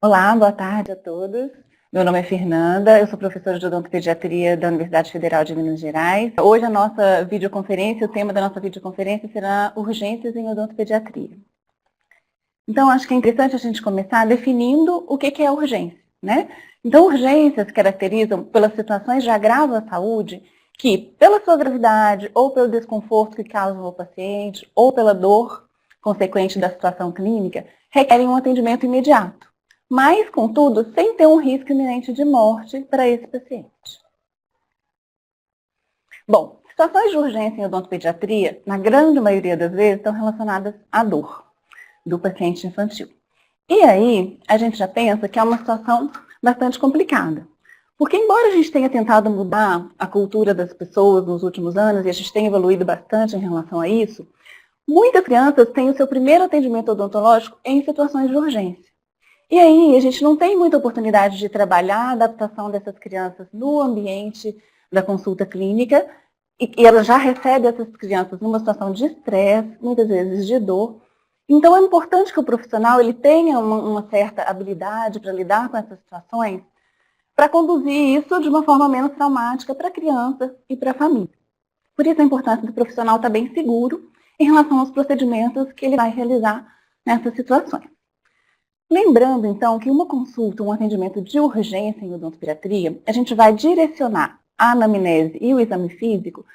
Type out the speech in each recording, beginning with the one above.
Olá, boa tarde a todos. Meu nome é Fernanda, eu sou professora de odontopediatria da Universidade Federal de Minas Gerais. Hoje a nossa videoconferência, o tema da nossa videoconferência será urgências em odontopediatria. Então, acho que é interessante a gente começar definindo o que é urgência, né? Então, urgências se caracterizam pelas situações de agravo à saúde que, pela sua gravidade, ou pelo desconforto que causam ao paciente, ou pela dor consequente da situação clínica, requerem um atendimento imediato. Mas, contudo, sem ter um risco iminente de morte para esse paciente. Bom, situações de urgência em odontopediatria, na grande maioria das vezes, estão relacionadas à dor do paciente infantil. E aí, a gente já pensa que é uma situação bastante complicada. Porque, embora a gente tenha tentado mudar a cultura das pessoas nos últimos anos, e a gente tenha evoluído bastante em relação a isso, muitas crianças têm o seu primeiro atendimento odontológico em situações de urgência. E aí, a gente não tem muita oportunidade de trabalhar a adaptação dessas crianças no ambiente da consulta clínica, e ela já recebe essas crianças numa situação de estresse, muitas vezes de dor. Então, é importante que o profissional ele tenha uma certa habilidade para lidar com essas situações, para conduzir isso de uma forma menos traumática para a criança e para a família. Por isso, a importância do profissional estar bem seguro em relação aos procedimentos que ele vai realizar nessas situações. Lembrando, então, que uma consulta, um atendimento de urgência em odontopediatria, a gente vai direcionar a anamnese e o exame físico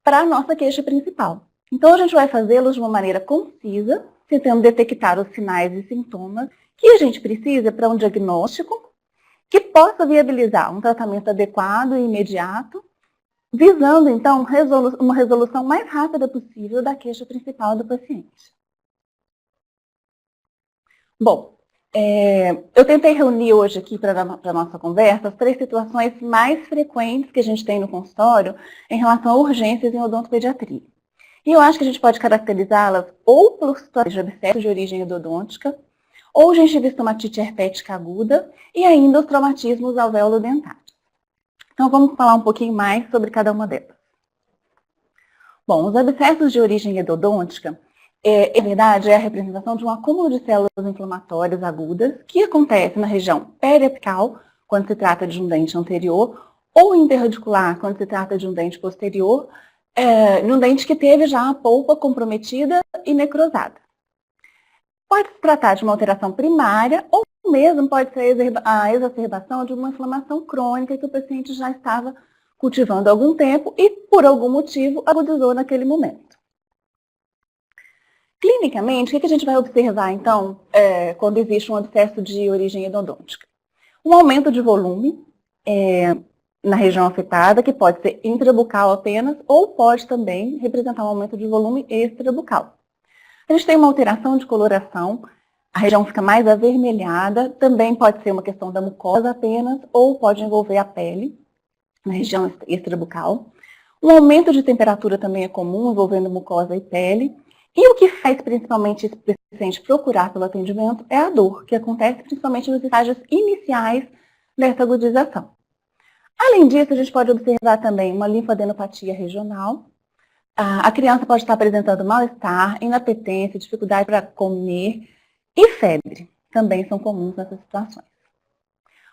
para a nossa queixa principal. Então, a gente vai fazê-los de uma maneira concisa, tentando detectar os sinais e sintomas que a gente precisa para um diagnóstico que possa viabilizar um tratamento adequado e imediato, visando, então, uma resolução mais rápida possível da queixa principal do paciente. Bom, eu tentei reunir hoje aqui para a nossa conversa as 3 situações mais frequentes que a gente tem no consultório em relação a urgências em odontopediatria. E eu acho que a gente pode caracterizá-las ou por situações de abscesso de origem endodôntica, ou gengivistomatite herpética aguda, e ainda os traumatismos alveolo-dentários. Então, vamos falar um pouquinho mais sobre cada uma delas. Bom, os abscessos de origem endodôntica, em verdade, é a representação de um acúmulo de células inflamatórias agudas que acontece na região periapical, quando se trata de um dente anterior, ou interradicular, quando se trata de um dente posterior, num dente que teve já a polpa comprometida e necrosada. Pode se tratar de uma alteração primária ou mesmo pode ser a exacerbação de uma inflamação crônica que o paciente já estava cultivando há algum tempo e, por algum motivo, agudizou naquele momento. Clinicamente, o que a gente vai observar, então, quando existe um abscesso de origem endodôntica? Um aumento de volume na região afetada, que pode ser intrabucal apenas, ou pode também representar um aumento de volume extrabucal. A gente tem uma alteração de coloração, a região fica mais avermelhada, também pode ser uma questão da mucosa apenas, ou pode envolver a pele, na região extrabucal. Um aumento de temperatura também é comum, envolvendo mucosa e pele. E o que faz principalmente esse paciente procurar pelo atendimento é a dor, que acontece principalmente nos estágios iniciais dessa agudização. Além disso, a gente pode observar também uma linfadenopatia regional. A criança pode estar apresentando mal-estar, inapetência, dificuldade para comer e febre. Também são comuns nessas situações.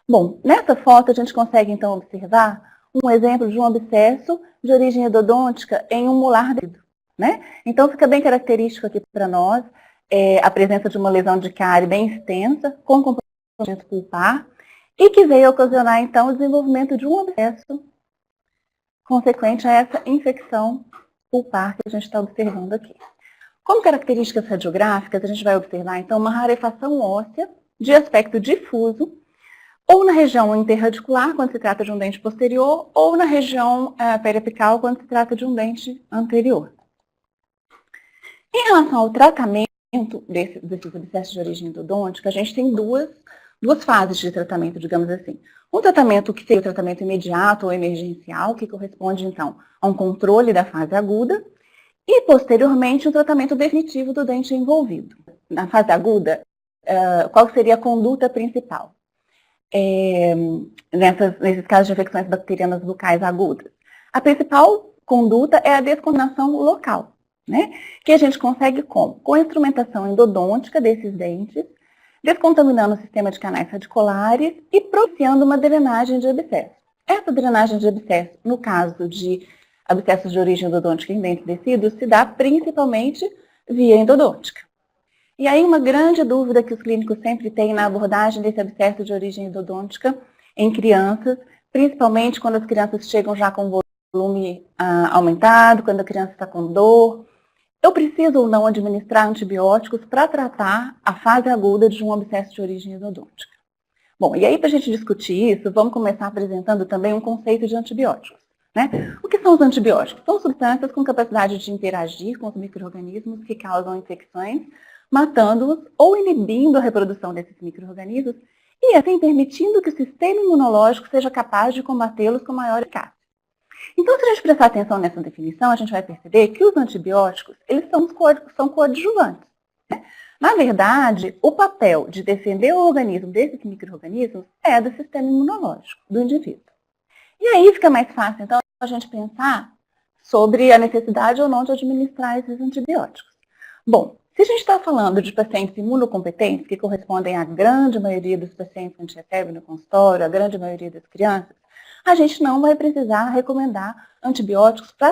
Bom, nessa foto a gente consegue então observar um exemplo de um abscesso de origem endodôntica em um molar do dedo, né? Então fica bem característico aqui para nós a presença de uma lesão de cárie bem extensa, com comprometimento pulpar, e que veio ocasionar então o desenvolvimento de um abscesso consequente a essa infecção pulpar que a gente está observando aqui. Como características radiográficas, a gente vai observar então uma rarefação óssea de aspecto difuso, ou na região interradicular, quando se trata de um dente posterior, ou na região periapical, quando se trata de um dente anterior. Em relação ao tratamento desses abscessos de origem endodôntica, a gente tem duas fases de tratamento, digamos assim. Um tratamento que seria o tratamento imediato ou emergencial, que corresponde, então, a um controle da fase aguda, e, posteriormente, um tratamento definitivo do dente envolvido. Na fase aguda, qual seria a conduta principal? Nesses casos de infecções bacterianas bucais agudas. A principal conduta é a descontaminação local, né? Que a gente consegue como? Com a instrumentação endodôntica desses dentes, descontaminando o sistema de canais radiculares e propiciando uma drenagem de abscesso. Essa drenagem de abscesso, no caso de abscessos de origem endodôntica em dentes e tecidos, se dá principalmente via endodôntica. E aí uma grande dúvida que os clínicos sempre têm na abordagem desse abscesso de origem endodôntica em crianças, principalmente quando as crianças chegam já com volume aumentado, quando a criança está com dor. Eu preciso ou não administrar antibióticos para tratar a fase aguda de um abscesso de origem endodôntica? Bom, e aí para a gente discutir isso, vamos começar apresentando também um conceito de antibióticos. Né? O que são os antibióticos? São substâncias com capacidade de interagir com os micro-organismos que causam infecções, matando-os ou inibindo a reprodução desses micro-organismos e assim permitindo que o sistema imunológico seja capaz de combatê-los com maior eficácia. Então, se a gente prestar atenção nessa definição, a gente vai perceber que os antibióticos, eles são coadjuvantes. Né? Na verdade, o papel de defender o organismo desses micro-organismos é do sistema imunológico do indivíduo. E aí fica mais fácil, então, a gente pensar sobre a necessidade ou não de administrar esses antibióticos. Bom, se a gente está falando de pacientes imunocompetentes, que correspondem à grande maioria dos pacientes que a gente recebe no consultório, a grande maioria das crianças, a gente não vai precisar recomendar antibióticos para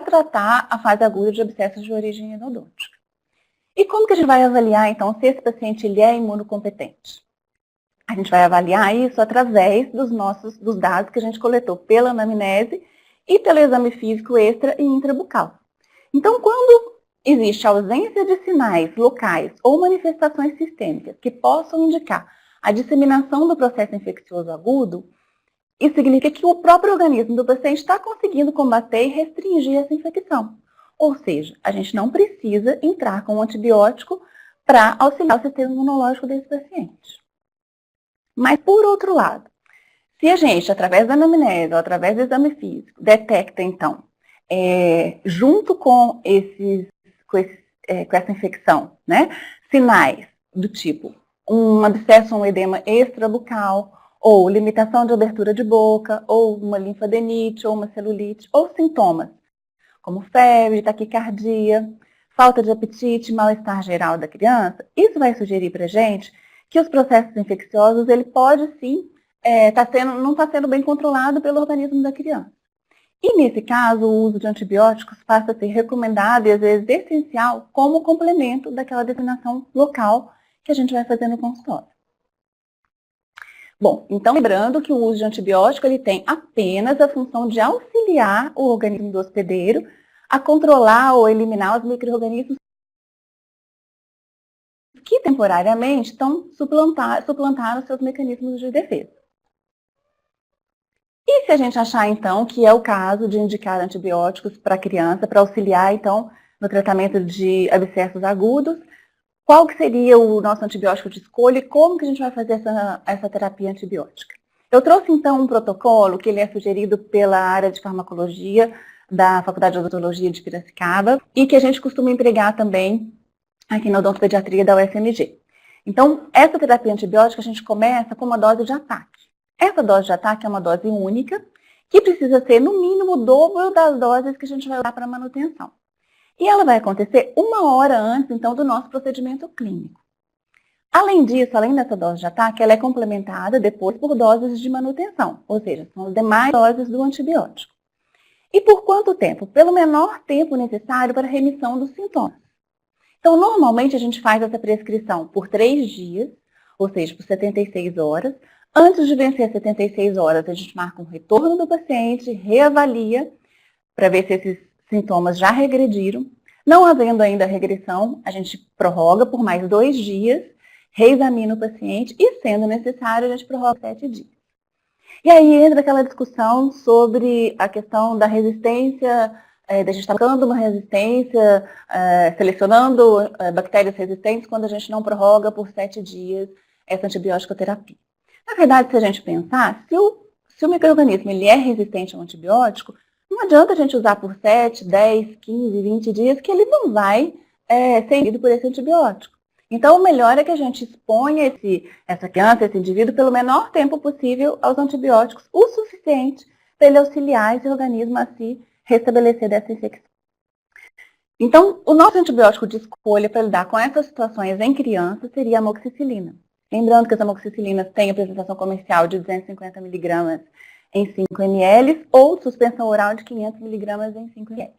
tratar a fase aguda de abscessos de origem endodôntica. E como que a gente vai avaliar, então, se esse paciente ele é imunocompetente? A gente vai avaliar isso através dos dados que a gente coletou pela anamnese e pelo exame físico extra e intrabucal. Então, quando existe ausência de sinais locais ou manifestações sistêmicas que possam indicar a disseminação do processo infeccioso agudo, isso significa que o próprio organismo do paciente está conseguindo combater e restringir essa infecção. Ou seja, a gente não precisa entrar com um antibiótico para auxiliar o sistema imunológico desse paciente. Mas, por outro lado, se a gente, através da anamnese ou através do exame físico, detecta, então, junto com essa infecção, né, sinais do tipo um abscesso ou um edema extrabucal, ou limitação de abertura de boca, ou uma linfadenite, ou uma celulite, ou sintomas, como febre, taquicardia, falta de apetite, mal-estar geral da criança, isso vai sugerir para a gente que os processos infecciosos, ele pode sim, não está sendo bem controlado pelo organismo da criança. E nesse caso, o uso de antibióticos passa a ser recomendado e às vezes essencial como complemento daquela determinação local que a gente vai fazer no consultório. Bom, então lembrando que o uso de antibiótico ele tem apenas a função de auxiliar o organismo do hospedeiro a controlar ou eliminar os micro-organismos que temporariamente suplantaram seus mecanismos de defesa. E se a gente achar, então, que é o caso de indicar antibióticos para a criança, para auxiliar, então, no tratamento de abscessos agudos, qual que seria o nosso antibiótico de escolha e como que a gente vai fazer essa terapia antibiótica? Eu trouxe, então, um protocolo que ele é sugerido pela área de farmacologia da Faculdade de Odontologia de Piracicaba e que a gente costuma empregar também aqui na odontopediatria da UFMG. Então, essa terapia antibiótica a gente começa com uma dose de ataque. Essa dose de ataque é uma dose única, que precisa ser no mínimo o dobro das doses que a gente vai usar para manutenção. E ela vai acontecer 1 hora antes, então, do nosso procedimento clínico. Além disso, além dessa dose de ataque, ela é complementada depois por doses de manutenção, ou seja, são as demais doses do antibiótico. E por quanto tempo? Pelo menor tempo necessário para a remissão dos sintomas. Então, normalmente a gente faz essa prescrição por 3 dias, ou seja, por 76 horas. Antes de vencer 76 horas, a gente marca um retorno do paciente, reavalia para ver se esses sintomas já regrediram. Não havendo ainda regressão, a gente prorroga por mais 2 dias, reexamina o paciente e, sendo necessário, a gente prorroga 7 dias. E aí entra aquela discussão sobre a questão da resistência, da gente estar buscando uma resistência, selecionando bactérias resistentes quando a gente não prorroga por 7 dias essa antibiótico terapia. Na verdade, se a gente pensar, se o micro-organismo ele é resistente ao antibiótico, não adianta a gente usar por 7, 10, 15, 20 dias que ele não vai ser inibido por esse antibiótico. Então, o melhor é que a gente exponha essa criança, esse indivíduo, pelo menor tempo possível aos antibióticos, o suficiente para ele auxiliar esse organismo a se restabelecer dessa infecção. Então, o nosso antibiótico de escolha para lidar com essas situações em crianças seria a amoxicilina. Lembrando que as amoxicilinas têm apresentação comercial de 250 mg em 5 ml ou suspensão oral de 500 mg em 5 ml.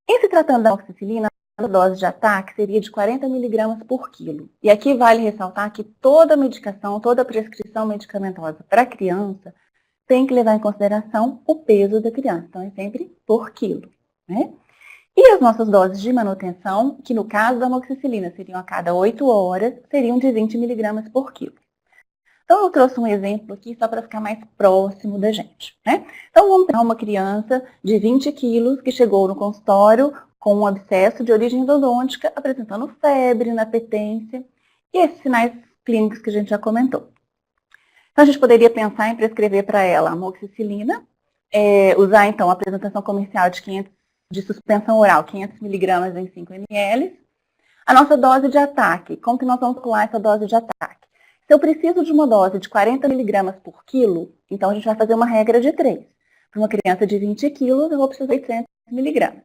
Em se tratando da amoxicilina, a dose de ataque seria de 40 mg por quilo. E aqui vale ressaltar que toda medicação, toda prescrição medicamentosa para criança tem que levar em consideração o peso da criança. Então, é sempre por quilo, né? E as nossas doses de manutenção, que no caso da amoxicilina seriam a cada 8 horas, seriam de 20 mg por quilo. Então, eu trouxe um exemplo aqui só para ficar mais próximo da gente, né? Então, vamos pegar uma criança de 20 quilos que chegou no consultório com um abscesso de origem endodôntica, apresentando febre, inapetência e esses sinais clínicos que a gente já comentou. Então, a gente poderia pensar em prescrever para ela amoxicilina, usar, então, a apresentação comercial de suspensão oral, 500 mg em 5 ml. A nossa dose de ataque, como que nós vamos calcular essa dose de ataque? Se eu preciso de uma dose de 40 mg por quilo, então a gente vai fazer uma regra de 3. Para uma criança de 20 quilos, eu vou precisar de 800 mg.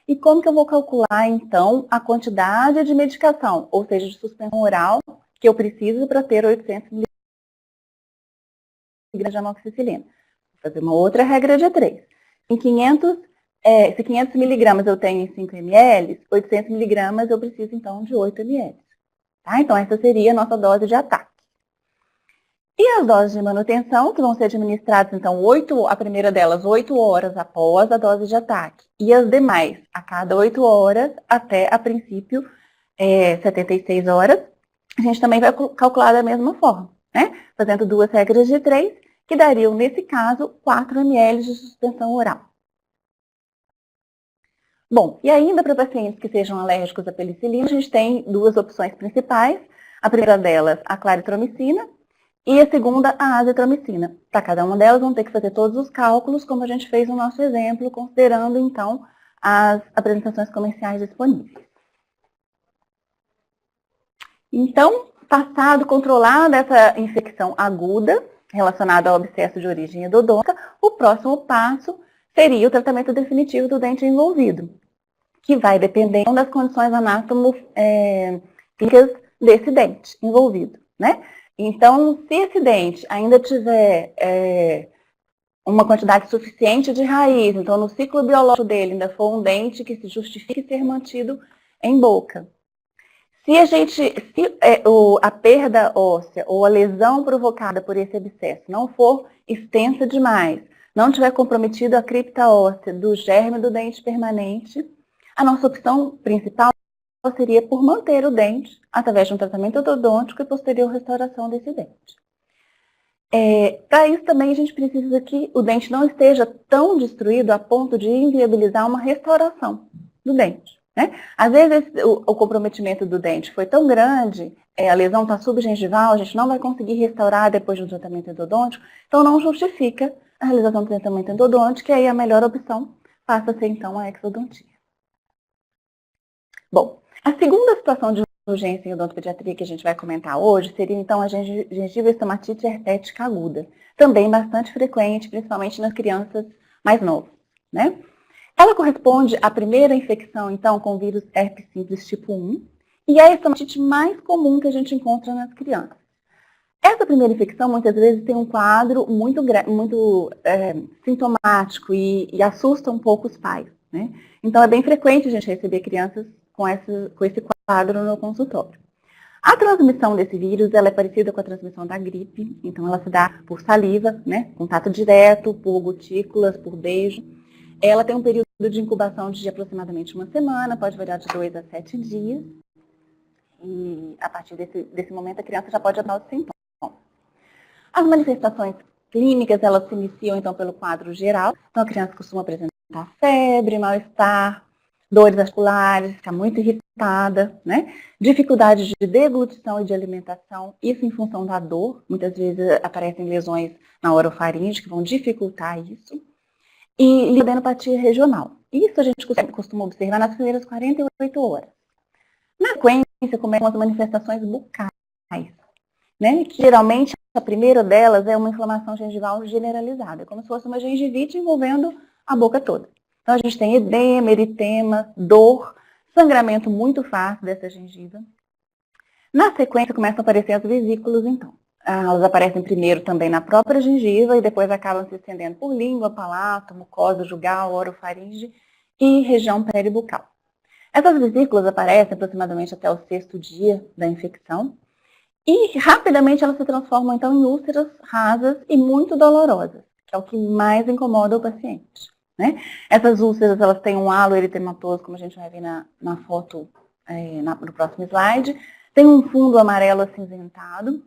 E como que eu vou calcular, então, a quantidade de medicação, ou seja, de suspensão oral, que eu preciso para ter 800 mg de amoxicilina? Vou fazer uma outra regra de 3. Se 500 mg eu tenho em 5 ml, 800 mg eu preciso, então, de 8 ml. Tá? Então, essa seria a nossa dose de ataque. E as doses de manutenção, que vão ser administradas, então, a primeira delas, 8 horas após a dose de ataque. E as demais, a cada 8 horas, até, a princípio, 76 horas. A gente também vai calcular da mesma forma, né? Fazendo 2 regras de 3, que dariam, nesse caso, 4 ml de suspensão oral. Bom, e ainda para pacientes que sejam alérgicos à penicilina, a gente tem 2 opções principais. A primeira delas, a claritromicina, e a segunda, a azitromicina. Para cada uma delas, vão ter que fazer todos os cálculos, como a gente fez no nosso exemplo, considerando, então, as apresentações comerciais disponíveis. Então, passado, controlada essa infecção aguda, relacionada ao abscesso de origem endodôntica, o próximo passo seria o tratamento definitivo do dente envolvido, que vai depender das condições anatomofísicas desse dente envolvido, né? Então, se esse dente ainda tiver uma quantidade suficiente de raiz, então no ciclo biológico dele ainda for um dente que se justifique ser mantido em boca. Se a perda óssea ou a lesão provocada por esse abscesso não for extensa demais, não tiver comprometido a cripta óssea do germe do dente permanente, a nossa opção principal seria por manter o dente através de um tratamento ortodôntico e posterior restauração desse dente. Para isso também a gente precisa que o dente não esteja tão destruído a ponto de inviabilizar uma restauração do dente, né? Às vezes o comprometimento do dente foi tão grande, a lesão está subgengival, a gente não vai conseguir restaurar depois do tratamento endodôntico, então não justifica a realização do tratamento endodôntico, e aí a melhor opção passa a ser então a exodontia. Bom, a segunda situação de urgência em odontopediatria que a gente vai comentar hoje seria então a gengivoestomatite herpética aguda, também bastante frequente, principalmente nas crianças mais novas, né? Ela corresponde à primeira infecção, então, com o vírus herpes simples tipo 1, e é a estomatite mais comum que a gente encontra nas crianças. Essa primeira infecção, muitas vezes, tem um quadro muito sintomático e assusta um pouco os pais, né? Então, é bem frequente a gente receber crianças com esse quadro no consultório. A transmissão desse vírus, ela é parecida com a transmissão da gripe, então ela se dá por saliva, né? Contato direto, por gotículas, por beijo. Ela tem um período de incubação de aproximadamente 1 semana, pode variar de 2 a 7 dias. E a partir desse momento a criança já pode adotar os sintomas. As manifestações clínicas, elas se iniciam então pelo quadro geral. Então a criança costuma apresentar febre, mal-estar, dores articulares, ficar muito irritada, né? Dificuldade de deglutição e de alimentação, isso em função da dor. Muitas vezes aparecem lesões na orofaringe que vão dificultar isso. E linfadenopatia regional. Isso a gente costuma observar nas primeiras 48 horas. Na sequência, começam as manifestações bucais, né? Que geralmente a primeira delas é uma inflamação gengival generalizada, como se fosse uma gengivite envolvendo a boca toda. Então a gente tem edema, eritema, dor, sangramento muito fácil dessa gengiva. Na sequência, começam a aparecer as vesículas, então. Elas aparecem primeiro também na própria gengiva e depois acabam se estendendo por língua, palato, mucosa jugal, orofaringe e região peribucal. Essas vesículas aparecem aproximadamente até o 6º dia da infecção e rapidamente elas se transformam, então, em úlceras rasas e muito dolorosas, que é o que mais incomoda o paciente, né? Essas úlceras, elas têm um halo eritematoso, como a gente vai ver na foto no próximo slide, tem um fundo amarelo acinzentado,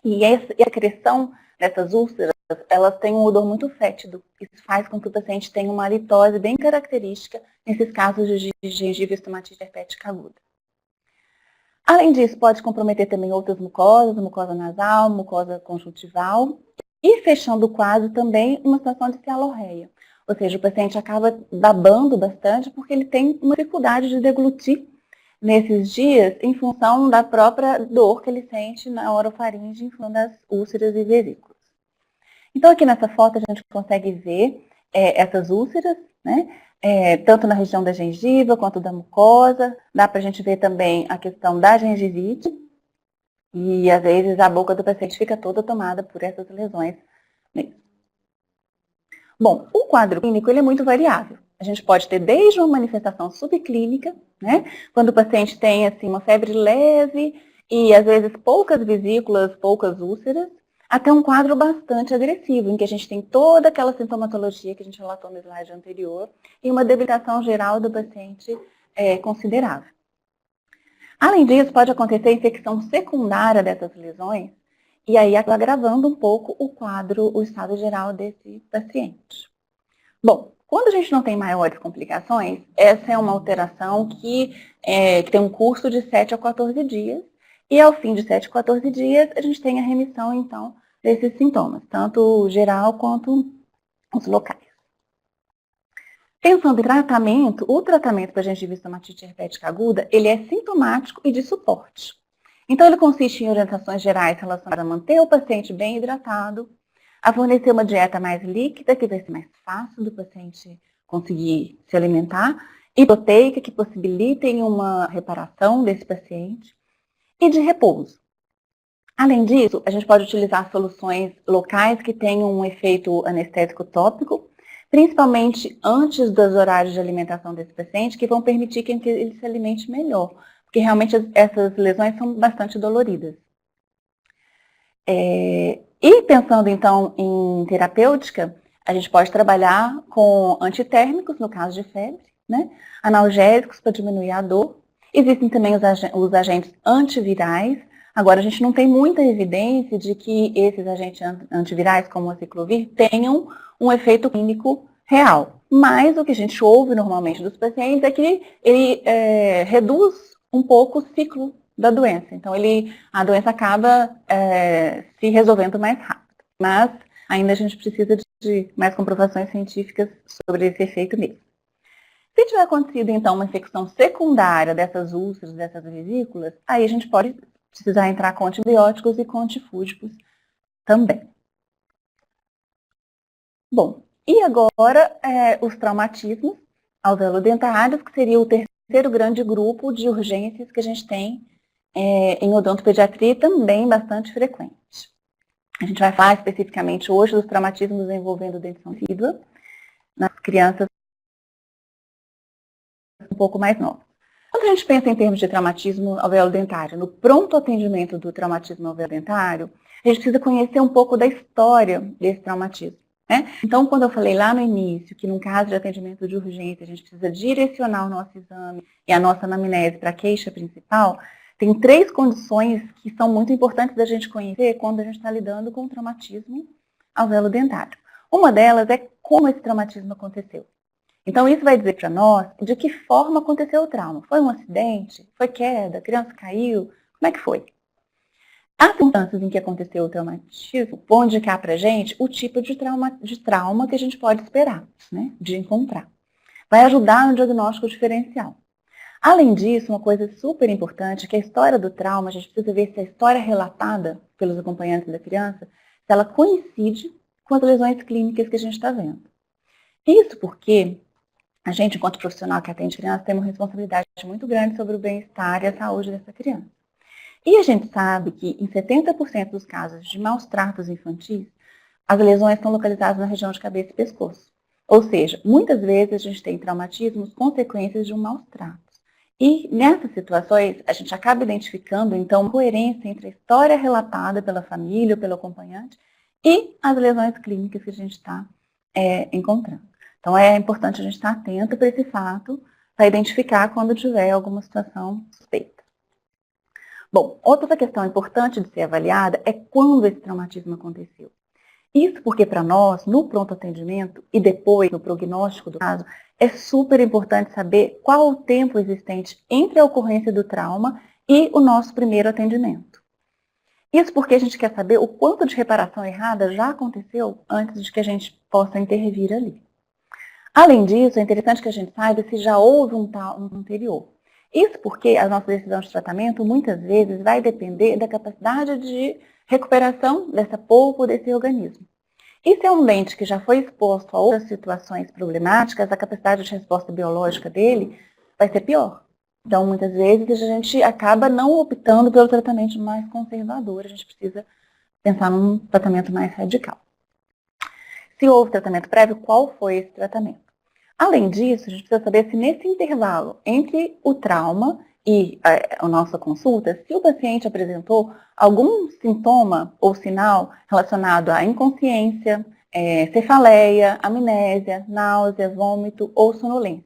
e a acreção dessas úlceras, elas têm um odor muito fétido. Isso faz com que o paciente tenha uma halitose bem característica nesses casos de gengiva estomatite herpética aguda. Além disso, pode comprometer também outras mucosas, mucosa nasal, mucosa conjuntival, e fechando o quadro também uma situação de cialorreia. Ou seja, o paciente acaba babando bastante porque ele tem uma dificuldade de deglutir nesses dias em função da própria dor que ele sente na orofaringe em função das úlceras e vesículas. Então, aqui nessa foto a gente consegue ver essas úlceras, né? Tanto na região da gengiva quanto da mucosa. Dá para a gente ver também a questão da gengivite. E, às vezes, a boca do paciente fica toda tomada por essas lesões mesmo. Bom, o quadro clínico ele é muito variável. A gente pode ter desde uma manifestação subclínica, né? Quando o paciente tem assim, uma febre leve e, às vezes, poucas vesículas, poucas úlceras, até um quadro bastante agressivo, em que a gente tem toda aquela sintomatologia que a gente relatou no slide anterior e uma debilitação geral do paciente considerável. Além disso, pode acontecer infecção secundária dessas lesões, e aí agravando um pouco o quadro, o estado geral desse paciente. Bom, quando a gente não tem maiores complicações, essa é uma alteração que tem um curso de 7 a 14 dias, e ao fim de 7 a 14 dias, a gente tem a remissão, então, desses sintomas, tanto geral quanto os locais. Pensando em tratamento, o tratamento para gengiva estomatite herpética aguda, ele é sintomático e de suporte. Então, ele consiste em orientações gerais relacionadas a manter o paciente bem hidratado, a fornecer uma dieta mais líquida, que vai ser mais fácil do paciente conseguir se alimentar, e proteica, que possibilitem uma reparação desse paciente, e de repouso. Além disso, a gente pode utilizar soluções locais que tenham um efeito anestésico tópico, principalmente antes dos horários de alimentação desse paciente, que vão permitir que ele se alimente melhor, porque realmente essas lesões são bastante doloridas. E pensando então em terapêutica, a gente pode trabalhar com antitérmicos, no caso de febre, né? Analgésicos para diminuir a dor. Existem também os agentes antivirais. Agora, a gente não tem muita evidência de que esses agentes antivirais, como o aciclovir, tenham um efeito clínico real. Mas o que a gente ouve normalmente dos pacientes é que ele reduz um pouco o ciclo da doença. Então, a doença acaba se resolvendo mais rápido. Mas ainda a gente precisa de mais comprovações científicas sobre esse efeito mesmo. Se tiver acontecido, então, uma infecção secundária dessas úlceras, dessas vesículas, aí a gente pode precisar entrar com antibióticos e com antifúngicos também. Bom, e agora os traumatismos alveolo-dentários, que seria o terceiro grande grupo de urgências que a gente tem em odontopediatria, também bastante frequente. A gente vai falar especificamente hoje dos traumatismos envolvendo dentição decídua nas crianças um pouco mais novas. Quando a gente pensa em termos de traumatismo alveolo-dentário, no pronto atendimento do traumatismo alveolo-dentário, a gente precisa conhecer um pouco da história desse traumatismo, né? Então, quando eu falei lá no início que num caso de atendimento de urgência, a gente precisa direcionar o nosso exame e a nossa anamnese para a queixa principal, tem 3 condições que são muito importantes da gente conhecer quando a gente está lidando com o traumatismo alveolo-dentário. Uma delas é como esse traumatismo aconteceu. Então, isso vai dizer para nós de que forma aconteceu o trauma. Foi um acidente? Foi queda? A criança caiu? Como é que foi? As circunstâncias em que aconteceu o traumatismo vão indicar para a gente o tipo de trauma que a gente pode esperar, né, de encontrar. Vai ajudar no diagnóstico diferencial. Além disso, uma coisa super importante é que a história do trauma, a gente precisa ver se a história relatada pelos acompanhantes da criança, se ela coincide com as lesões clínicas que a gente está vendo. Isso porque a gente, enquanto profissional que atende criança, tem uma responsabilidade muito grande sobre o bem-estar e a saúde dessa criança. E a gente sabe que em 70% dos casos de maus tratos infantis, as lesões são localizadas na região de cabeça e pescoço. Ou seja, muitas vezes a gente tem traumatismos consequências de um maus trato. E nessas situações, a gente acaba identificando, então, uma coerência entre a história relatada pela família ou pelo acompanhante e as lesões clínicas que a gente está encontrando. Então, é importante a gente estar atento para esse fato, para identificar quando tiver alguma situação suspeita. Bom, outra questão importante de ser avaliada é quando esse traumatismo aconteceu. Isso porque para nós, no pronto atendimento e depois no prognóstico do caso, é super importante saber qual o tempo existente entre a ocorrência do trauma e o nosso primeiro atendimento. Isso porque a gente quer saber o quanto de reparação errada já aconteceu antes de que a gente possa intervir ali. Além disso, é interessante que a gente saiba se já houve um trauma anterior. Isso porque a nossa decisão de tratamento muitas vezes vai depender da capacidade de recuperação dessa polpa ou desse organismo. E se é um dente que já foi exposto a outras situações problemáticas, a capacidade de resposta biológica dele vai ser pior. Então, muitas vezes, a gente acaba não optando pelo tratamento mais conservador. A gente precisa pensar num tratamento mais radical. Se houve tratamento prévio, qual foi esse tratamento? Além disso, a gente precisa saber se nesse intervalo entre o trauma e a nossa consulta, se o paciente apresentou algum sintoma ou sinal relacionado à inconsciência, cefaleia, amnésia, náusea, vômito ou sonolência.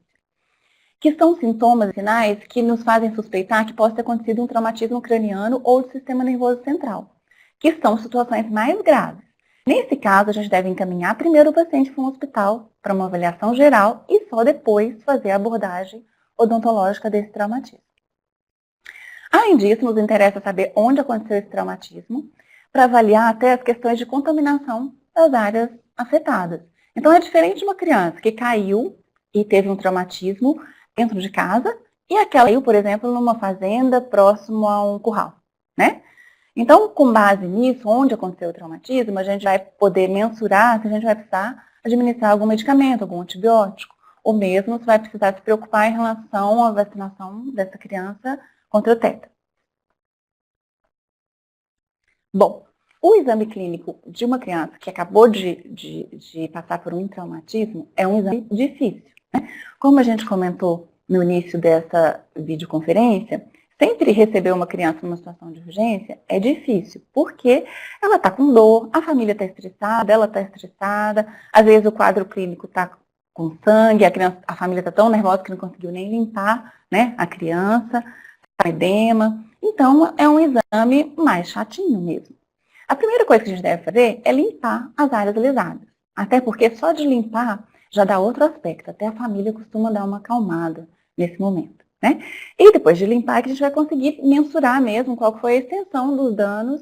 Que são sintomas e sinais que nos fazem suspeitar que possa ter acontecido um traumatismo craniano ou do sistema nervoso central, que são situações mais graves. Nesse caso, a gente deve encaminhar primeiro o paciente para um hospital para uma avaliação geral e só depois fazer a abordagem odontológica desse traumatismo. Além disso, nos interessa saber onde aconteceu esse traumatismo, para avaliar até as questões de contaminação das áreas afetadas. Então, é diferente de uma criança que caiu e teve um traumatismo dentro de casa e aquela caiu, por exemplo, numa fazenda próximo a um curral, né? Então, com base nisso, onde aconteceu o traumatismo, a gente vai poder mensurar se a gente vai precisar administrar algum medicamento, algum antibiótico, ou mesmo se vai precisar se preocupar em relação à vacinação dessa criança contra o tétano. Bom, o exame clínico de uma criança que acabou de passar por um traumatismo é um exame difícil, né? Como a gente comentou no início dessa videoconferência, sempre receber uma criança numa situação de urgência é difícil, porque ela está com dor, a família está estressada, ela está estressada, às vezes o quadro clínico está com sangue, a família está tão nervosa que não conseguiu nem limpar, né, a criança, está edema. Então, é um exame mais chatinho mesmo. A primeira coisa que a gente deve fazer é limpar as áreas lesadas. Até porque só de limpar já dá outro aspecto. Até a família costuma dar uma acalmada nesse momento, né? E depois de limpar, é que a gente vai conseguir mensurar mesmo qual foi a extensão dos danos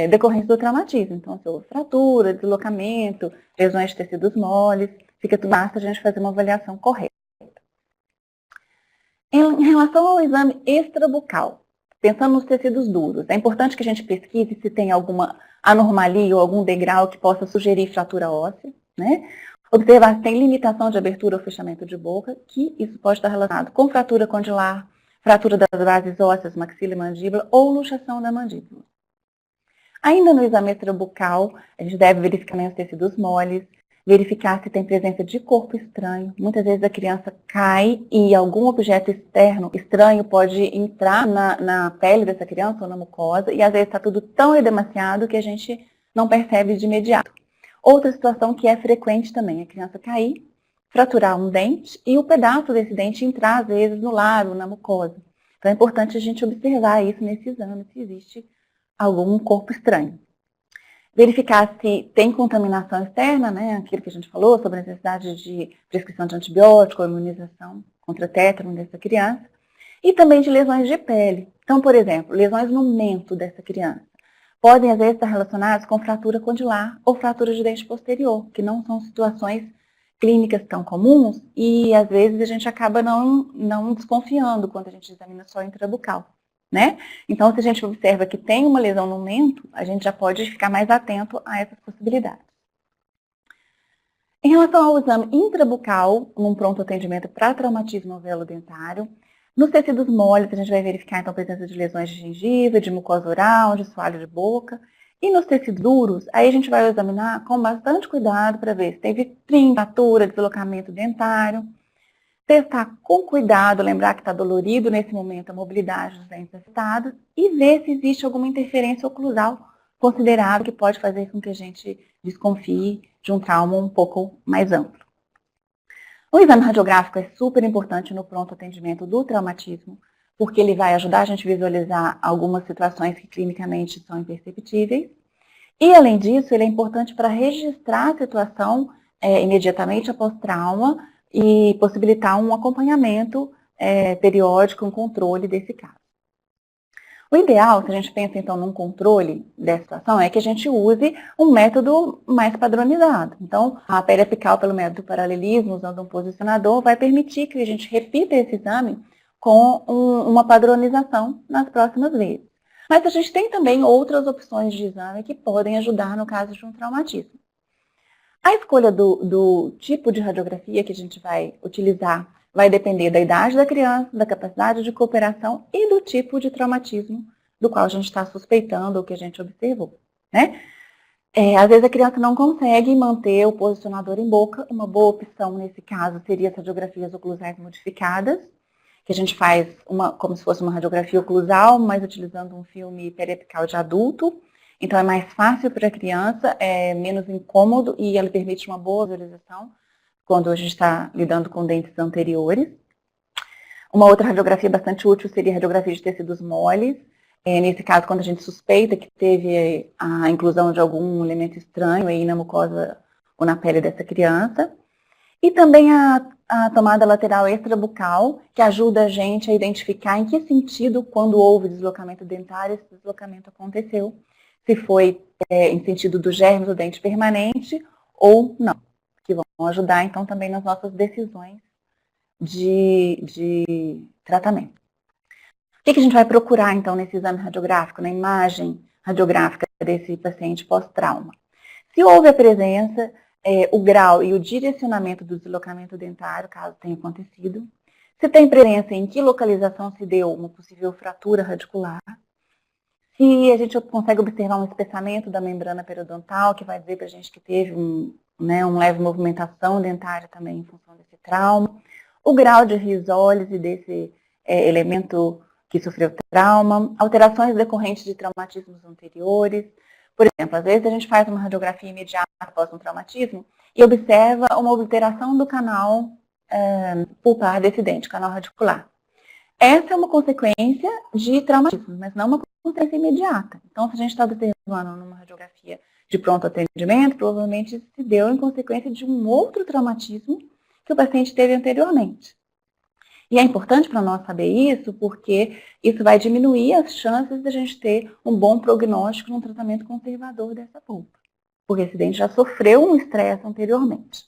decorrentes do traumatismo. Então, se houve fratura, deslocamento, lesões de tecidos moles, fica tudo basta a gente fazer uma avaliação correta. Em relação ao exame extrabucal, pensando nos tecidos duros, é importante que a gente pesquise se tem alguma anormalia ou algum degrau que possa sugerir fratura óssea, né? Observar se tem limitação de abertura ou fechamento de boca, que isso pode estar relacionado com fratura condilar, fratura das bases ósseas, maxila e mandíbula ou luxação da mandíbula. Ainda no exame extrabucal, a gente deve verificar os tecidos moles, verificar se tem presença de corpo estranho. Muitas vezes a criança cai e algum objeto externo estranho pode entrar na pele dessa criança ou na mucosa e às vezes está tudo tão edemaciado que a gente não percebe de imediato. Outra situação que é frequente também é a criança cair, fraturar um dente e o pedaço desse dente entrar às vezes no lábio, na mucosa. Então é importante a gente observar isso nesse exame, se existe algum corpo estranho. Verificar se tem contaminação externa, né, aquilo que a gente falou sobre a necessidade de prescrição de antibiótico ou imunização contra tétano dessa criança. E também de lesões de pele. Então, por exemplo, lesões no mento dessa criança. Podem, às vezes, estar relacionadas com fratura condilar ou fratura de dente posterior, que não são situações clínicas tão comuns e, às vezes, a gente acaba não desconfiando quando a gente examina só intrabucal, né? Então, se a gente observa que tem uma lesão no mento, a gente já pode ficar mais atento a essas possibilidades. Em relação ao exame intrabucal, num pronto atendimento para traumatismo alveolo-dentário, Nos tecidos moles, a gente vai verificar, então, a presença de lesões de gengiva, de mucosa oral, de assoalho de boca. E nos tecidos duros, aí a gente vai examinar com bastante cuidado para ver se tem vitrine, fratura, deslocamento dentário. Testar com cuidado, lembrar que está dolorido nesse momento a mobilidade dos dentes afetados e ver se existe alguma interferência oclusal considerável que pode fazer com que a gente desconfie de um trauma um pouco mais amplo. O exame radiográfico é super importante no pronto atendimento do traumatismo, porque ele vai ajudar a gente a visualizar algumas situações que clinicamente são imperceptíveis. E, além disso, ele é importante para registrar a situação imediatamente após trauma e possibilitar um acompanhamento periódico, um controle desse caso. O ideal, se a gente pensa então num controle dessa situação, é que a gente use um método mais padronizado. Então, a pele apical pelo método paralelismo, usando um posicionador, vai permitir que a gente repita esse exame com uma padronização nas próximas vezes. Mas a gente tem também outras opções de exame que podem ajudar no caso de um traumatismo. A escolha do tipo de radiografia que a gente vai utilizar vai depender da idade da criança, da capacidade de cooperação e do tipo de traumatismo do qual a gente está suspeitando ou que a gente observou, né? Às vezes a criança não consegue manter o posicionador em boca. Uma boa opção nesse caso seria as radiografias oclusais modificadas, que a gente faz como se fosse uma radiografia oclusal, mas utilizando um filme periapical de adulto. Então é mais fácil para a criança, é menos incômodo e ela permite uma boa visualização quando a gente está lidando com dentes anteriores. Uma outra radiografia bastante útil seria a radiografia de tecidos moles. Nesse caso, quando a gente suspeita que teve a inclusão de algum elemento estranho aí na mucosa ou na pele dessa criança. E também a tomada lateral extrabucal, que ajuda a gente a identificar em que sentido, quando houve deslocamento dentário, esse deslocamento aconteceu. Se foi em sentido do germe do dente permanente ou não. Que vão ajudar, então, também nas nossas decisões de tratamento. O que a gente vai procurar, então, nesse exame radiográfico, na imagem radiográfica desse paciente pós-trauma? Se houve a presença, o grau e o direcionamento do deslocamento dentário, caso tenha acontecido. Se tem presença, em que localização se deu uma possível fratura radicular. Se a gente consegue observar um espessamento da membrana periodontal, que vai dizer para a gente que teve uma leve movimentação dentária também em função desse trauma. O grau de risólise desse elemento que sofreu trauma. Alterações decorrentes de traumatismos anteriores. Por exemplo, às vezes a gente faz uma radiografia imediata após um traumatismo e observa uma obliteração do canal pulpar desse dente, canal radicular. Essa é uma consequência de traumatismo, mas não uma consequência imediata. Então, se a gente está observando numa radiografia de pronto atendimento, provavelmente se deu em consequência de um outro traumatismo que o paciente teve anteriormente. E é importante para nós saber isso, porque isso vai diminuir as chances de a gente ter um bom prognóstico num tratamento conservador dessa pulpa. Porque esse dente já sofreu um estresse anteriormente.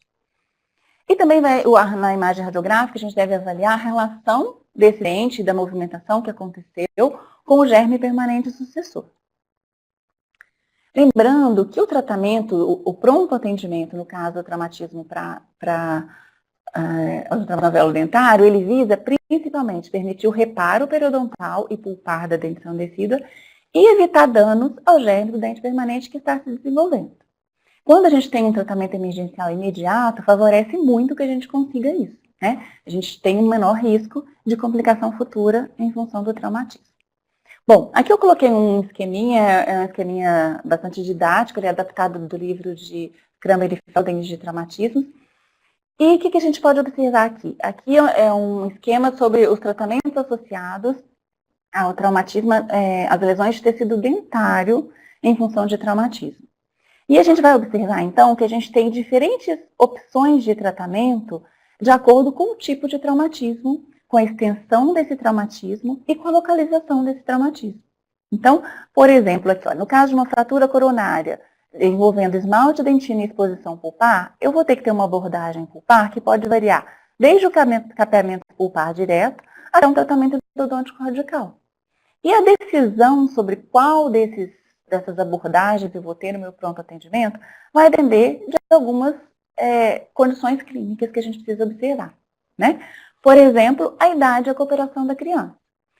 E também na imagem radiográfica a gente deve avaliar a relação desse dente e da movimentação que aconteceu com o germe permanente sucessor. Lembrando que o tratamento, o pronto atendimento, no caso do traumatismo para o novelo dentário, ele visa principalmente permitir o reparo periodontal e pulpar da dentição decídua e evitar danos ao germe do dente permanente que está se desenvolvendo. Quando a gente tem um tratamento emergencial imediato, favorece muito que a gente consiga isso, né? A gente tem um menor risco de complicação futura em função do traumatismo. Bom, aqui eu coloquei um esqueminha bastante didático, ele é adaptado do livro de Kramer e Felden de traumatismos. E o que a gente pode observar aqui? Aqui é um esquema sobre os tratamentos associados ao traumatismo, as lesões de tecido dentário em função de traumatismo. E a gente vai observar, então, que a gente tem diferentes opções de tratamento de acordo com o tipo de traumatismo, com a extensão desse traumatismo e com a localização desse traumatismo. Então, por exemplo, aqui, no caso de uma fratura coronária envolvendo esmalte, dentina e exposição pulpar, eu vou ter que ter uma abordagem pulpar que pode variar desde o capeamento pulpar direto até um tratamento endodôntico radical. E a decisão sobre qual dessas abordagens eu vou ter no meu pronto atendimento vai depender de algumas condições clínicas que a gente precisa observar, né? Por exemplo, a idade e a cooperação da criança.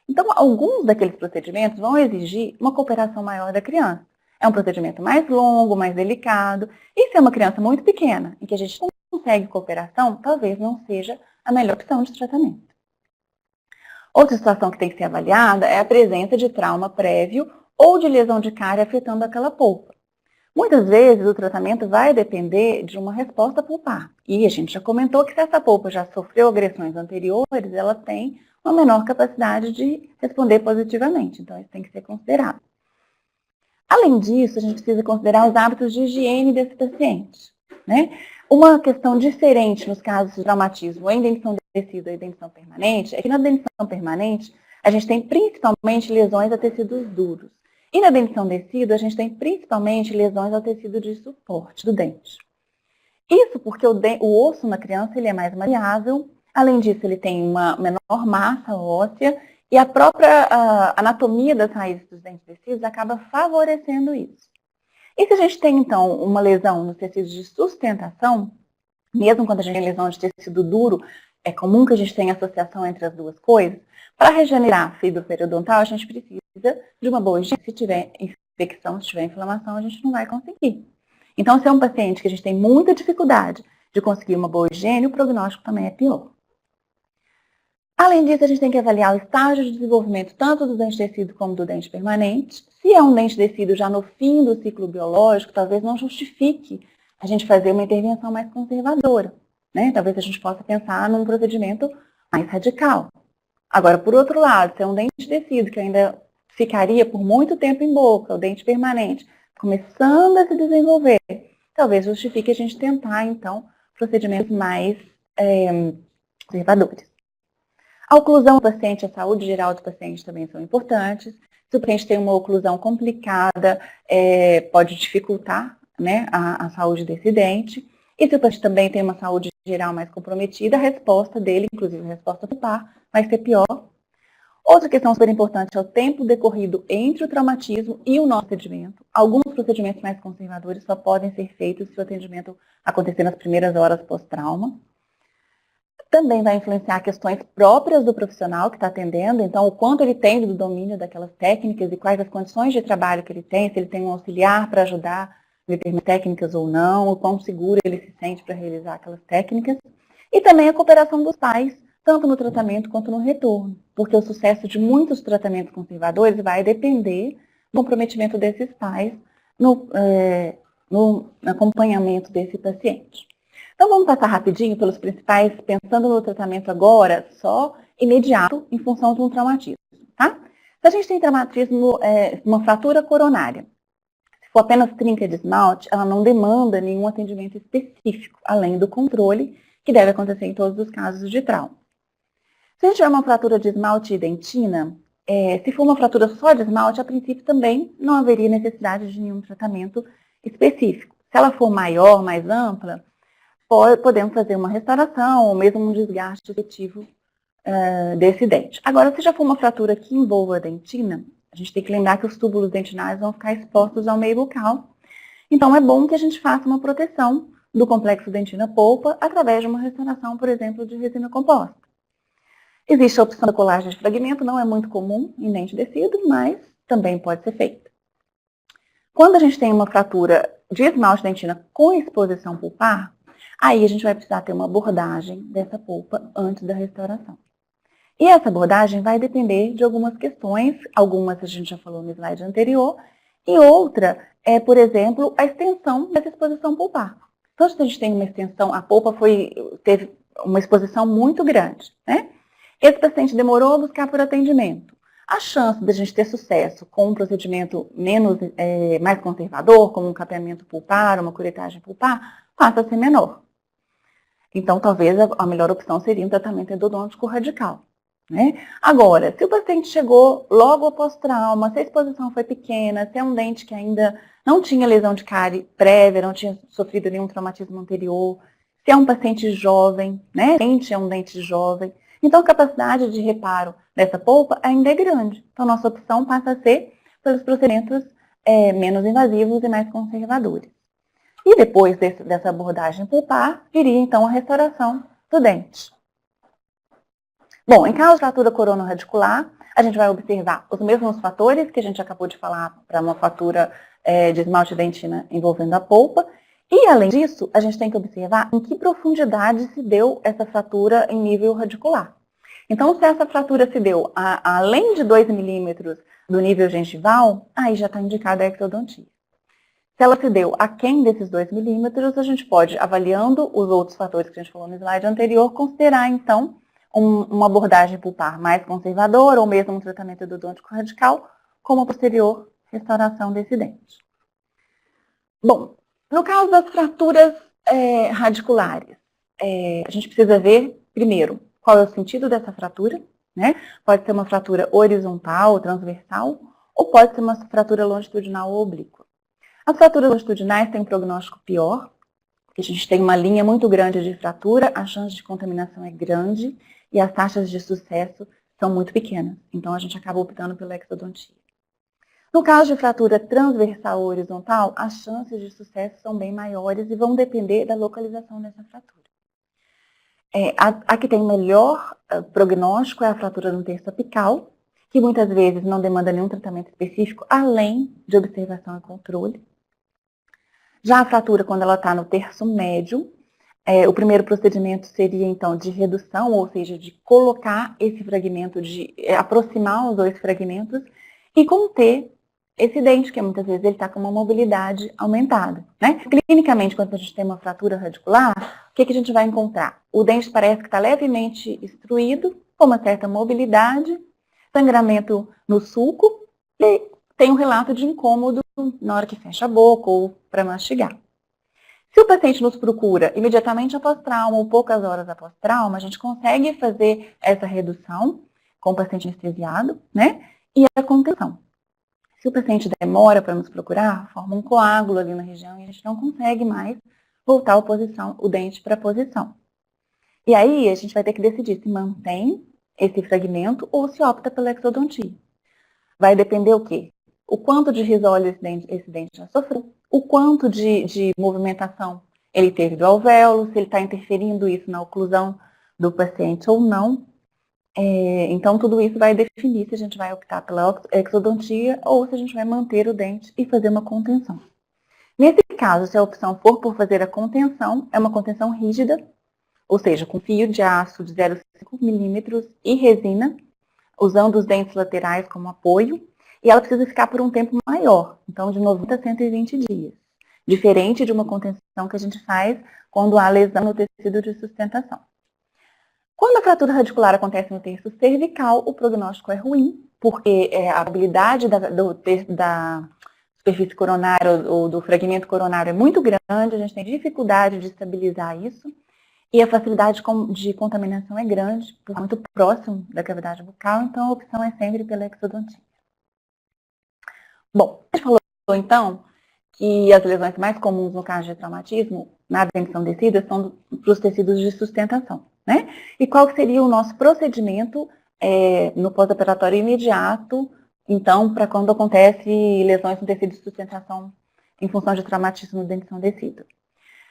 Então, alguns daqueles procedimentos vão exigir uma cooperação maior da criança. É um procedimento mais longo, mais delicado. E se é uma criança muito pequena, em que a gente não consegue cooperação, talvez não seja a melhor opção de tratamento. Outra situação que tem que ser avaliada é a presença de trauma prévio ou de lesão de cárie afetando aquela polpa. Muitas vezes o tratamento vai depender de uma resposta pulpar. E a gente já comentou que se essa polpa já sofreu agressões anteriores, ela tem uma menor capacidade de responder positivamente. Então, isso tem que ser considerado. Além disso, a gente precisa considerar os hábitos de higiene desse paciente, né? Uma questão diferente nos casos de traumatismo em dentição decida e dentição permanente é que na dentição permanente a gente tem principalmente lesões a tecidos duros. E na dentição decida a gente tem principalmente lesões ao tecido de suporte do dente. Isso porque o osso na criança ele é mais maleável, além disso ele tem uma menor massa óssea e a própria anatomia das raízes dos dentes decidos acaba favorecendo isso. E se a gente tem, então, uma lesão nos tecidos de sustentação, mesmo quando a gente tem lesão de tecido duro, é comum que a gente tenha associação entre as duas coisas, para regenerar a fibra periodontal, a gente precisa de uma boa higiene. Se tiver infecção, se tiver inflamação, a gente não vai conseguir. Então, se é um paciente que a gente tem muita dificuldade de conseguir uma boa higiene, o prognóstico também é pior. Além disso, a gente tem que avaliar o estágio de desenvolvimento tanto do dente decido como do dente permanente. Se é um dente decido já no fim do ciclo biológico, talvez não justifique a gente fazer uma intervenção mais conservadora, né? Talvez a gente possa pensar num procedimento mais radical. Agora, por outro lado, se é um dente decido que ainda ficaria por muito tempo em boca, o dente permanente, começando a se desenvolver, talvez justifique a gente tentar, então, procedimentos mais conservadores. A oclusão do paciente, a saúde geral do paciente também são importantes. Se o paciente tem uma oclusão complicada, pode dificultar, né, a saúde desse dente. E se o paciente também tem uma saúde geral mais comprometida, a resposta dele, inclusive a resposta pulpar, vai ser pior. Outra questão super importante é o tempo decorrido entre o traumatismo e o nosso atendimento. Alguns procedimentos mais conservadores só podem ser feitos se o atendimento acontecer nas primeiras horas pós-trauma. Também vai influenciar questões próprias do profissional que está atendendo, então o quanto ele tem do domínio daquelas técnicas e quais as condições de trabalho que ele tem, se ele tem um auxiliar para ajudar determinadas técnicas ou não, o quão seguro ele se sente para realizar aquelas técnicas. E também a cooperação dos pais, tanto no tratamento quanto no retorno, porque o sucesso de muitos tratamentos conservadores vai depender do comprometimento desses pais no acompanhamento desse paciente. Então, vamos passar rapidinho pelos principais, pensando no tratamento agora, só imediato, em função de um traumatismo, tá? Se a gente tem traumatismo, uma fratura coronária, se for apenas trinca de esmalte, ela não demanda nenhum atendimento específico, além do controle, que deve acontecer em todos os casos de trauma. Se a gente tiver uma fratura de esmalte e dentina, se for uma fratura só de esmalte, a princípio também não haveria necessidade de nenhum tratamento específico. Se ela for maior, mais ampla, podemos fazer uma restauração ou mesmo um desgaste efetivo desse dente. Agora, se já for uma fratura que envolva a dentina, a gente tem que lembrar que os túbulos dentinários vão ficar expostos ao meio bucal. Então, é bom que a gente faça uma proteção do complexo dentina-polpa através de uma restauração, por exemplo, de resina composta. Existe a opção da colagem de fragmento, não é muito comum em dente decido, mas também pode ser feita. Quando a gente tem uma fratura de esmalte dentina com exposição pulpar, aí a gente vai precisar ter uma abordagem dessa polpa antes da restauração. E essa abordagem vai depender de algumas questões, algumas a gente já falou no slide anterior, e outra é, por exemplo, a extensão dessa exposição pulpar. Então, se a gente tem uma extensão, a polpa teve uma exposição muito grande, né? Esse paciente demorou a buscar por atendimento. A chance de a gente ter sucesso com um procedimento mais conservador, como um capeamento pulpar, uma curetagem pulpar, passa a ser menor. Então, talvez a melhor opção seria um tratamento endodôntico radical, né? Agora, se o paciente chegou logo após trauma, se a exposição foi pequena, se é um dente que ainda não tinha lesão de cárie prévia, não tinha sofrido nenhum traumatismo anterior, se é um paciente jovem, né? O dente é um dente jovem, então a capacidade de reparo dessa polpa ainda é grande. Então, nossa opção passa a ser pelos procedimentos menos invasivos e mais conservadores. E depois dessa abordagem pulpar, viria então a restauração do dente. Bom, em caso de fratura coronarradicular, a gente vai observar os mesmos fatores que a gente acabou de falar para uma fratura de esmalte dentina envolvendo a polpa. E, além disso, a gente tem que observar em que profundidade se deu essa fratura em nível radicular. Então, se essa fratura se deu além de 2 milímetros do nível gengival, aí já está indicada a exodontia. Se ela se deu aquém desses 2 milímetros, a gente pode, avaliando os outros fatores que a gente falou no slide anterior, considerar, então, uma abordagem pulpar mais conservadora ou mesmo um tratamento endodôntico radical, como a posterior restauração desse dente. Bom, no caso das fraturas radiculares, a gente precisa ver, primeiro, qual é o sentido dessa fratura, né? Pode ser uma fratura horizontal, transversal, ou pode ser uma fratura longitudinal ou oblíqua. As fraturas longitudinais têm um prognóstico pior, porque a gente tem uma linha muito grande de fratura, a chance de contaminação é grande e as taxas de sucesso são muito pequenas. Então, a gente acaba optando pela exodontia. No caso de fratura transversal ou horizontal, as chances de sucesso são bem maiores e vão depender da localização dessa fratura. A que tem melhor prognóstico é a fratura no terço apical, que muitas vezes não demanda nenhum tratamento específico, além de observação e controle. Já a fratura, quando ela está no terço médio, o primeiro procedimento seria, então, de redução, ou seja, de colocar esse fragmento, de aproximar os dois fragmentos e conter esse dente, que muitas vezes ele está com uma mobilidade aumentada, né? Clinicamente, quando a gente tem uma fratura radicular, o que a gente vai encontrar? O dente parece que está levemente estruído, com uma certa mobilidade, sangramento no sulco e tem um relato de incômodo na hora que fecha a boca ou para mastigar. Se o paciente nos procura imediatamente após trauma ou poucas horas após trauma, a gente consegue fazer essa redução com o paciente anestesiado, né? E a contenção. Se o paciente demora para nos procurar, forma um coágulo ali na região e a gente não consegue mais voltar o dente para a posição. E aí a gente vai ter que decidir se mantém esse fragmento ou se opta pela exodontia. Vai depender o quê? O quanto de risóleo esse dente já sofreu, o quanto de movimentação ele teve do alvéolo, se ele está interferindo isso na oclusão do paciente ou não. Então, tudo isso vai definir se a gente vai optar pela exodontia ou se a gente vai manter o dente e fazer uma contenção. Nesse caso, se a opção for por fazer a contenção, é uma contenção rígida, ou seja, com fio de aço de 0,5 milímetros e resina, usando os dentes laterais como apoio, e ela precisa ficar por um tempo maior, então de 90 a 120 dias. Diferente de uma contenção que a gente faz quando há lesão no tecido de sustentação. Quando a fratura radicular acontece no terço cervical, o prognóstico é ruim, porque a habilidade da superfície coronária ou do fragmento coronário é muito grande, a gente tem dificuldade de estabilizar isso, e a facilidade de contaminação é grande, porque é muito próximo da cavidade bucal, então a opção é sempre pela exodontia. Bom, a gente falou então que as lesões mais comuns no caso de traumatismo, na dentição descida, são para os tecidos de sustentação, né? E qual seria o nosso procedimento no pós-operatório imediato, então, para quando acontece lesões no tecido de sustentação em função de traumatismo na dentição descida?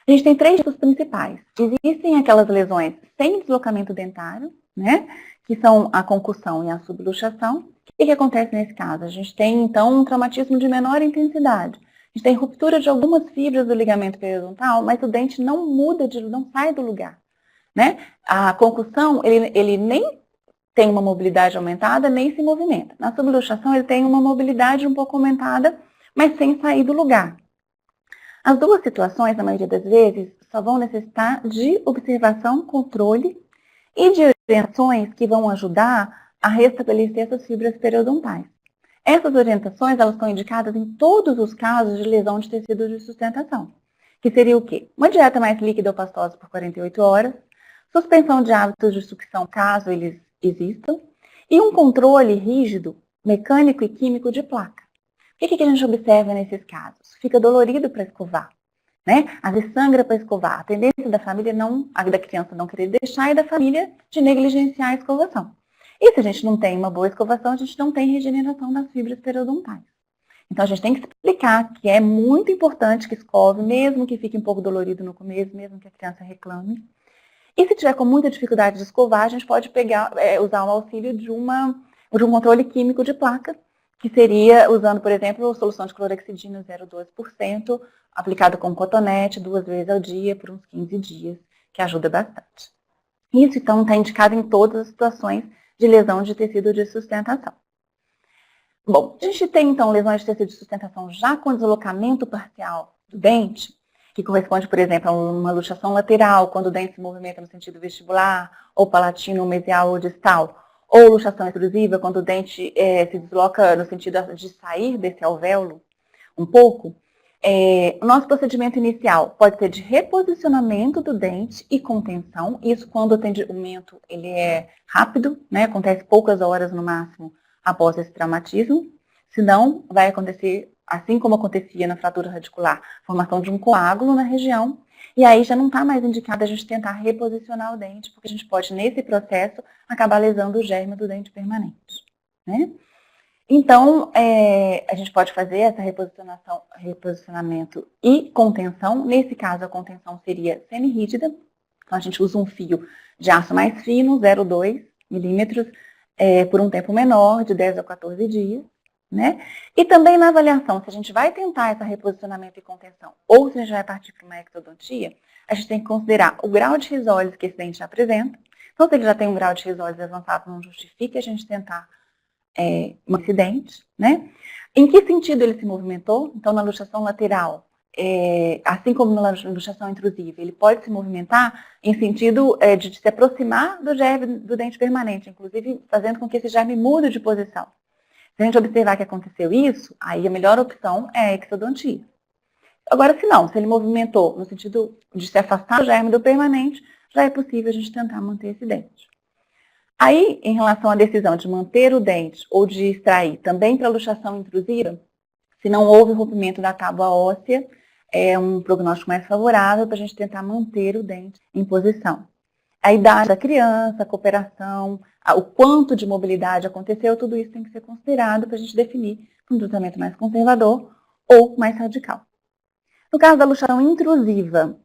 A gente tem 3 tipos principais. Existem aquelas lesões sem deslocamento dentário, né? Que são a concussão e a subluxação. O que acontece nesse caso? A gente tem, então, um traumatismo de menor intensidade. A gente tem ruptura de algumas fibras do ligamento periodontal, mas o dente não muda, não sai do lugar, né? A concussão, ele nem tem uma mobilidade aumentada, nem se movimenta. Na subluxação, ele tem uma mobilidade um pouco aumentada, mas sem sair do lugar. As duas situações, na maioria das vezes, só vão necessitar de observação, controle e de orientações que vão ajudar a restabelecer essas fibras periodontais. Essas orientações, elas estão indicadas em todos os casos de lesão de tecido de sustentação, que seria o quê? Uma dieta mais líquida ou pastosa por 48 horas, suspensão de hábitos de sucção, caso eles existam, e um controle rígido, mecânico e químico de placa. O que a gente observa nesses casos? Fica dolorido para escovar, né? Às vezes sangra para escovar. A tendência da família da criança não querer deixar e da família de negligenciar a escovação. E se a gente não tem uma boa escovação, a gente não tem regeneração das fibras periodontais. Então a gente tem que explicar que é muito importante que escove, mesmo que fique um pouco dolorido no começo, mesmo que a criança reclame. E se tiver com muita dificuldade de escovar, a gente pode usar o auxílio de um controle químico de placa, que seria usando, por exemplo, solução de clorexidina 0,12%, aplicado com cotonete 2 vezes ao dia por uns 15 dias, que ajuda bastante. Isso, então, está indicado em todas as situações de lesão de tecido de sustentação. Bom, a gente tem, então, lesões de tecido de sustentação já com deslocamento parcial do dente, que corresponde, por exemplo, a uma luxação lateral, quando o dente se movimenta no sentido vestibular, ou palatino, mesial ou distal, ou luxação intrusiva, quando o dente se desloca no sentido de sair desse alvéolo um pouco. O nosso procedimento inicial pode ser de reposicionamento do dente e contenção, isso quando o atendimento ele é rápido, né, acontece poucas horas no máximo após esse traumatismo, senão vai acontecer, assim como acontecia na fratura radicular, formação de um coágulo na região, e aí já não está mais indicado a gente tentar reposicionar o dente, porque a gente pode, nesse processo, acabar lesando o germe do dente permanente, né? Então, a gente pode fazer essa reposicionamento e contenção. Nesse caso, a contenção seria semi-rígida. Então, a gente usa um fio de aço mais fino, 0,2 milímetros, por um tempo menor, de 10 a 14 dias. Né? E também na avaliação, se a gente vai tentar esse reposicionamento e contenção, ou se a gente vai partir para uma ectodontia, a gente tem que considerar o grau de risólios que esse dente apresenta. Então, se ele já tem um grau de risólios avançado, não justifica a gente tentar um acidente, né? Em que sentido ele se movimentou? Então, na luxação lateral, assim como na luxação intrusiva, ele pode se movimentar em sentido de se aproximar do germe do dente permanente, inclusive fazendo com que esse germe mude de posição. Se a gente observar que aconteceu isso, aí a melhor opção é a exodontia. Agora, se não, se ele movimentou no sentido de se afastar do germe do permanente, já é possível a gente tentar manter esse dente. Aí, em relação à decisão de manter o dente ou de extrair, também para luxação intrusiva, se não houve rompimento da tábua óssea, é um prognóstico mais favorável para a gente tentar manter o dente em posição. A idade da criança, a cooperação, o quanto de mobilidade aconteceu, tudo isso tem que ser considerado para a gente definir um tratamento mais conservador ou mais radical. No caso da luxação intrusiva,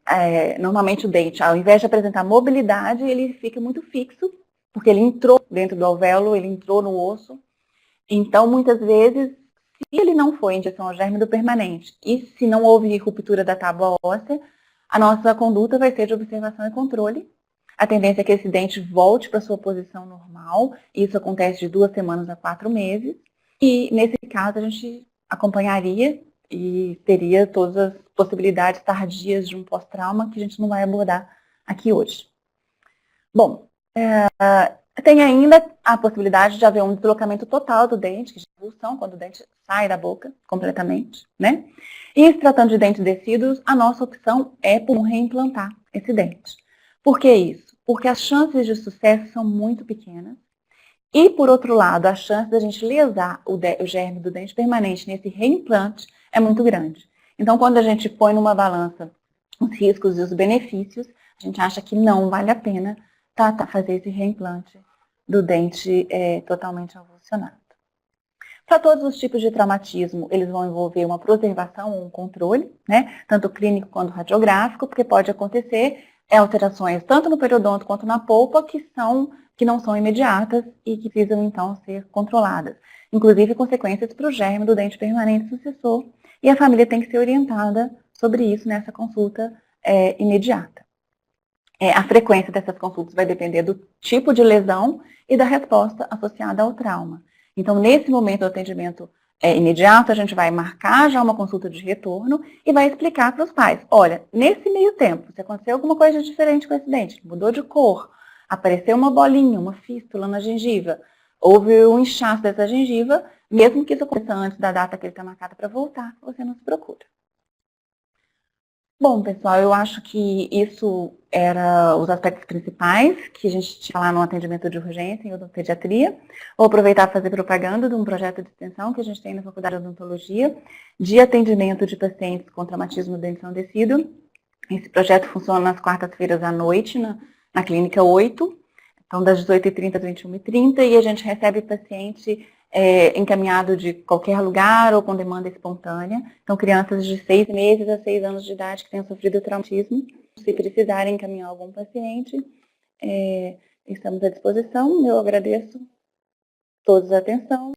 normalmente o dente, ao invés de apresentar mobilidade, ele fica muito fixo, porque ele entrou dentro do alvéolo, ele entrou no osso. Então, muitas vezes, se ele não foi em direção ao germe do permanente e se não houve ruptura da tábua óssea, a nossa conduta vai ser de observação e controle. A tendência é que esse dente volte para sua posição normal. Isso acontece de 2 semanas a 4 meses. E, nesse caso, a gente acompanharia e teria todas as possibilidades tardias de um pós-trauma que a gente não vai abordar aqui hoje. Bom, tem ainda a possibilidade de haver um deslocamento total do dente, que é a expulsão, quando o dente sai da boca completamente, né? E se tratando de dentes descidos, a nossa opção é por reimplantar esse dente. Por que isso? Porque as chances de sucesso são muito pequenas. E, por outro lado, a chance da gente lesar o germe do dente permanente nesse reimplante é muito grande. Então, quando a gente põe numa balança os riscos e os benefícios, a gente acha que não vale a pena fazer esse reimplante do dente totalmente avulsionado. Para todos os tipos de traumatismo, eles vão envolver uma preservação ou um controle, né, tanto clínico quanto radiográfico, porque pode acontecer alterações tanto no periodonto quanto na polpa que não são imediatas e que precisam, então, ser controladas. Inclusive, consequências para o germe do dente permanente sucessor, e a família tem que ser orientada sobre isso nessa consulta imediata. A frequência dessas consultas vai depender do tipo de lesão e da resposta associada ao trauma. Então, nesse momento do atendimento imediato, a gente vai marcar já uma consulta de retorno e vai explicar para os pais, olha, nesse meio tempo, se aconteceu alguma coisa diferente com esse dente, mudou de cor, apareceu uma bolinha, uma fístula na gengiva, houve um inchaço dessa gengiva, mesmo que isso aconteça antes da data que ele está marcado para voltar, você nos procura. Bom, pessoal, eu acho que isso era os aspectos principais que a gente tinha lá no atendimento de urgência em odontopediatria. Vou aproveitar para fazer propaganda de um projeto de extensão que a gente tem na Faculdade de Odontologia de atendimento de pacientes com traumatismo do dente ensandecido. Esse projeto funciona nas quartas-feiras à noite, na Clínica 8, então das 18h30 às 21h30, e a gente recebe paciente encaminhado de qualquer lugar ou com demanda espontânea. Então, crianças de 6 meses a 6 anos de idade que tenham sofrido traumatismo, se precisarem encaminhar algum paciente, estamos à disposição. Eu agradeço todos a atenção.